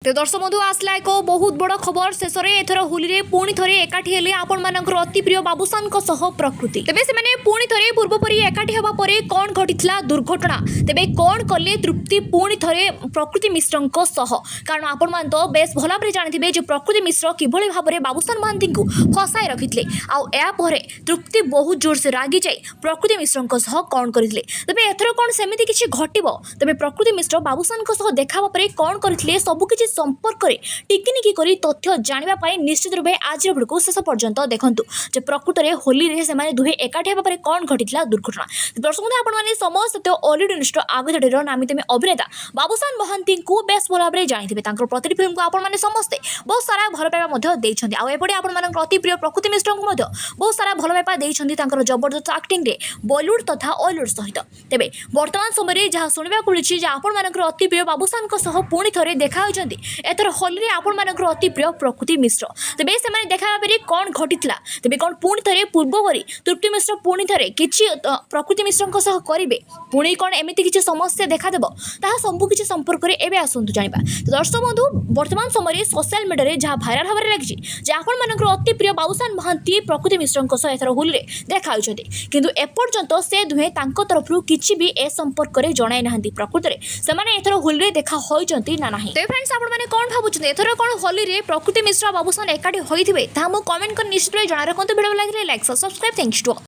तो दर्शक बंधु आसला एक बहुत बड़ खबर शेष में एथर होली रे पुणी थे एकाठी हेले आपण मानकर अति प्रिय बाबूसान प्रकृति तेबे से माने पुणी थे पूर्वपरी एकाठी होगा परे कौन घटिला दुर्घटना तेबे कौन कले तृप्ति पुणी थे प्रकृति मिश्र कारण आपण मान तो बेस भल भाव जानते जो प्रकृति मिश्र किभली भाव में बाबूसान महांती को फसाई रखिते आपर तृप्ति बहुत जोर से रागी जाई प्रकृति मिश्र कौन करते तेबे एथर कौन सेमती किसी घटब तेबे प्रकृति मिश्र बाबूसान देखा कौन करते सबकि संपर्क में टिकिनिकी कर तथ्य जानापी निश्चित रूपे आज भिडियो शेष पर्यंत देखूँ जे प्रकृत में होली रे से दुहे एकाठी होगा कौन घटिला दुर्घटना दर्शक आपने समस्त ऑलिड निष्ठ आगधाड़ी नामित अभिनेता बाबूसान महांती को बेस भल भाव में जानते प्रति फिल्म को आपण समस्ते बहुत सारा भल पाइबा आउपटे आपण अति प्रिय प्रकृति मिश्र को बहुत सारा भल पाइबा देते जबरदस्त आक्टिंग बॉलीवुड तथा ऑलीवुड सहित तेज बर्तमान समय जहाँ शुणा मिली आपण अति प्रिय बाबूसान पुणी थे देखा एथर होली रे आपण मानकर अति प्रिय प्रकृति मिश्र तेज से देखा कौन घटिला तेज कौन पुणी थे पूर्वपरी तृप्ति मिश्र पुणी थे किसी प्रकृति मिश्र करेंगे पुणी कौन एमती किसी समस्या देखादेव ताहा सबकि संपर्क में एवं आसतु जाना तो दर्शक बंधु वर्तमान समय सोशल मीडिया जहाँ भाइराल भाव में लगी आपण मानकर अति प्रिय बाबूसान महांती प्रकृति मिश्र एथर होली रे देखा किंतु एपर्यंत से दुहे तरफ किसी भी ए संपर्क में जणाई ना प्रकृत में से एथर होली रे देखा होइचंती ना नाही तो फ्रेंड्स आपण माने कौन भाबुछन एथर कौन होली रे प्रकृति मिश्र बाबूसान एकाठी होइथिबे ता मु कमेंट कर निश्चित जना रखते video like subscribe thanks to